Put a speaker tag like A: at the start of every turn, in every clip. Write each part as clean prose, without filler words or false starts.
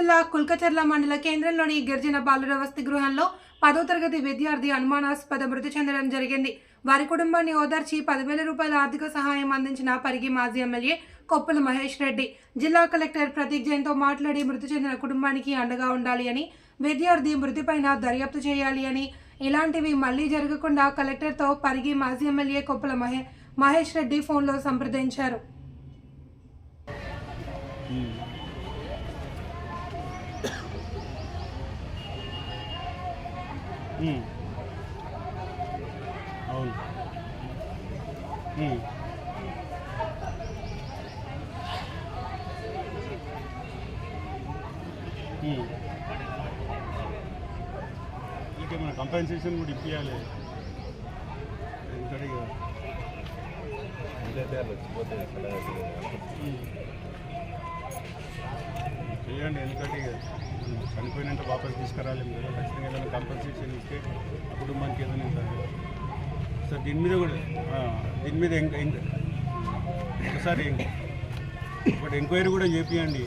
A: జిల్లా కుల్కచర్ల మండల కేంద్రంలోని గిరిజన బాలుర వసతి గృహంలో 10వ తరగతి విద్యార్థి అనుమానాస్పద మృతి చెందడం జరిగింది. వారి కుటుంబాన్ని ఓదార్చి 10,000 రూపాయల ఆర్థిక సహాయం అందించిన పరిగి మాజీ ఎమ్మెల్యే కొప్పుల మహేష్ రెడ్డి. జిల్లా కలెక్టర్ ప్రతీక్ జైన్తో మాట్లాడి మృతి చెందిన కుటుంబానికి అండగా ఉండాలి అని, విద్యార్థి మృతిపైన దర్యాప్తు చేయాలి అని, ఇలాంటివి మళ్లీ జరగకుండా కలెక్టర్తో పరిగి మాజీ ఎమ్మెల్యే కొప్పుల మహేష్ రెడ్డి ఫోన్లో సంప్రదించారు.
B: అవును. మన కంపెన్సేషన్ కూడా ఇప్పించాలి. చేయండి, ఎందుకంటే చనిపోయినంత వాపస్ తీసుకురాలి. ఖచ్చితంగా ఏదైనా కంపెన్సేషన్ ఇస్తే కుటుంబానికి ఏదైనా ఉంటుంది సార్. దీని మీద ఒకసారి ఒకటి ఎంక్వైరీ కూడా చేపియండి.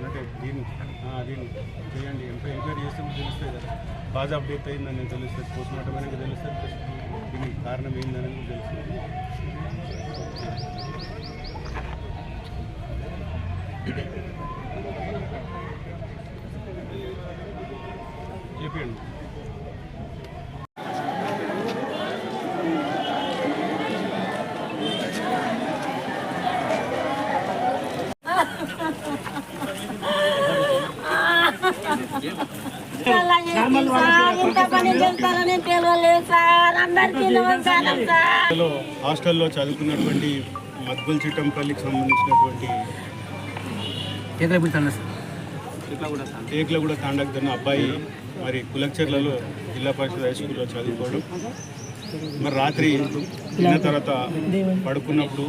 B: అంటే దీన్ని చేయండి. ఎంక్వైరీ చేస్తే తెలుస్తుంది కదా, బాగా అప్డేట్ అయిందని తెలుస్తుంది, పోస్ట్మార్టం అనేది తెలుస్తుంది, దీనికి కారణం ఏందనేది తెలుస్తుంది. చెప్పండి. హాస్టల్లో చదువుకున్నటువంటి మద్గుల్ చిట్టంపల్లికి సంబంధించినటువంటి ఏకలగూడ తాండకు దన్న అబ్బాయి మరి కులక్చర్లలో జిల్లా పరిషత్ హై స్కూల్లో చదువుకోవడం, మరి రాత్రి తిన్న తర్వాత పడుకున్నప్పుడు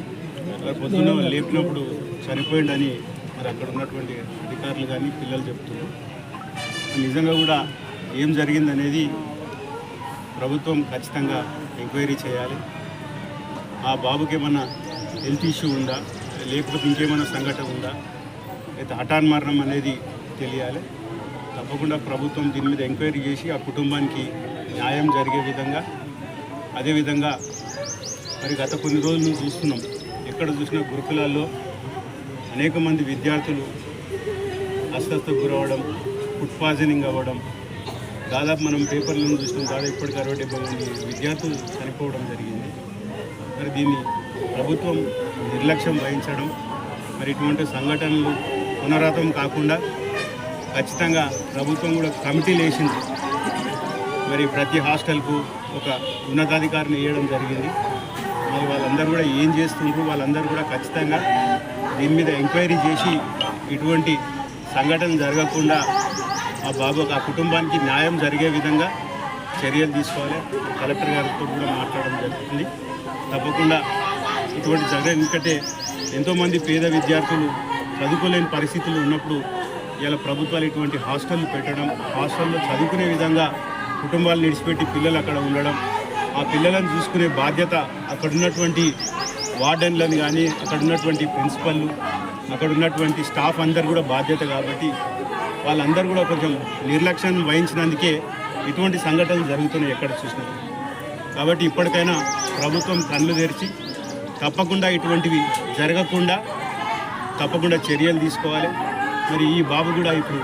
B: పొద్దున్న లేపినప్పుడు చనిపోయిందని మరి అక్కడ ఉన్నటువంటి అధికారులు కానీ పిల్లలు చెప్తున్నారు. నిజంగా కూడా ఏం జరిగిందనేది ప్రభుత్వం ఖచ్చితంగా ఎంక్వైరీ చేయాలి. ఆ బాబుకి ఏమన్నా హెల్త్ ఇష్యూ ఉందా, లేకపోతే ఇంకేమైనా సంఘటన ఉందా, అయితే హఠాన్ మరణం అనేది తెలియాలి. తప్పకుండా ప్రభుత్వం దీని మీద ఎంక్వైరీ చేసి ఆ కుటుంబానికి న్యాయం జరిగే విధంగా, అదేవిధంగా మరి గత కొన్ని రోజులు చూస్తున్నాం, ఎక్కడ చూసినా గురుకులాల్లో అనేక మంది విద్యార్థులు అస్వస్థతకు గురవడం, ఫుడ్ పాయిజనింగ్ అవ్వడం, దాదాపు మనం పేపర్లను చూసినాం, దాదాపు ఇప్పటికి 60-70 మంది విద్యార్థులు చనిపోవడం జరిగింది. మరి దీన్ని ప్రభుత్వం నిర్లక్ష్యం వహించడం, మరి ఇటువంటి సంఘటనలు పునరావృతం కాకుండా ఖచ్చితంగా ప్రభుత్వం కూడా కమిటీలు వేసింది. మరి ప్రతి హాస్టల్కు ఒక ఉన్నతాధికారిని వేయడం జరిగింది. మరి వాళ్ళందరూ కూడా ఏం చేస్తుండ్రు, వాళ్ళందరూ కూడా ఖచ్చితంగా దీని మీద ఎంక్వైరీ చేసి ఇటువంటి సంఘటన జరగకుండా ఆ కుటుంబానికి న్యాయం జరిగే విధంగా చర్యలు తీసుకోవాలి. కలెక్టర్ గారితో కూడా మాట్లాడడం జరుగుతుంది. తప్పకుండా ఇటువంటి జరగ, ఎందుకంటే ఎంతోమంది పేద విద్యార్థులు చదువుకోలేని పరిస్థితులు ఉన్నప్పుడు ఇలా ప్రభుత్వాలు ఇటువంటి హాస్టళ్ళు పెట్టడం, హాస్టల్లో చదువుకునే విధంగా కుటుంబాలు నిడిచిపెట్టి పిల్లలు అక్కడ ఉండడం, ఆ పిల్లలను చూసుకునే బాధ్యత అక్కడ ఉన్నటువంటి వార్డెన్లను కానీ, అక్కడ ఉన్నటువంటి ప్రిన్సిపల్లు, అక్కడ ఉన్నటువంటి స్టాఫ్ అందరు కూడా బాధ్యత. కాబట్టి వాళ్ళందరూ కూడా కొంచెం నిర్లక్ష్యం వహించినందుకే ఇటువంటి సంఘటనలు జరుగుతున్నాయి ఎక్కడ చూసినా. కాబట్టి ఇప్పటికైనా ప్రభుత్వం కళ్ళు తెరిచి తప్పకుండా ఇటువంటివి జరగకుండా తప్పకుండా చర్యలు తీసుకోవాలి. మరి ఈ బాబు కూడా ఇప్పుడు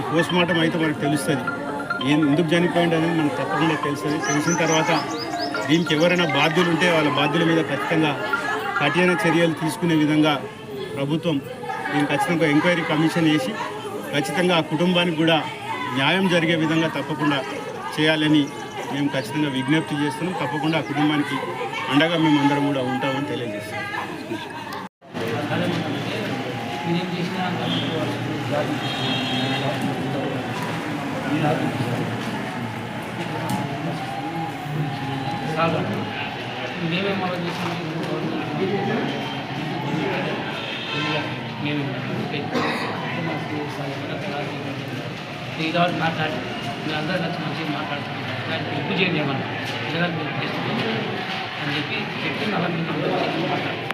B: పోస్ట్మార్టం అయితే మనకు తెలుస్తుంది, ఎందుకు చనిపోయింది అనేది మనకు తప్పకుండా తెలుస్తుంది. తెలిసిన తర్వాత దీనికి ఎవరైనా బాధ్యులు ఉంటే వాళ్ళ బాధ్యుల మీద ఖచ్చితంగా కఠిన చర్యలు తీసుకునే విధంగా ప్రభుత్వం దీనికి ఖచ్చితంగా ఎంక్వైరీ కమిషన్ వేసి ఖచ్చితంగా ఆ కుటుంబానికి కూడా న్యాయం జరిగే విధంగా తప్పకుండా చేయాలని మేము ఖచ్చితంగా విజ్ఞప్తి చేస్తున్నాం. తప్పకుండా ఆ కుటుంబానికి అండగా మేము అందరం కూడా ఉంటామని తెలియజేస్తున్నాం.
C: మాట్లాడి మీరందరూ కలిసి మంచిగా మాట్లాడుతున్నాం, దానికి ఎక్కువ చేయండి ఏమన్నా అని చెప్పి చెప్పి అలా మీరు మాట్లాడుతున్నాం.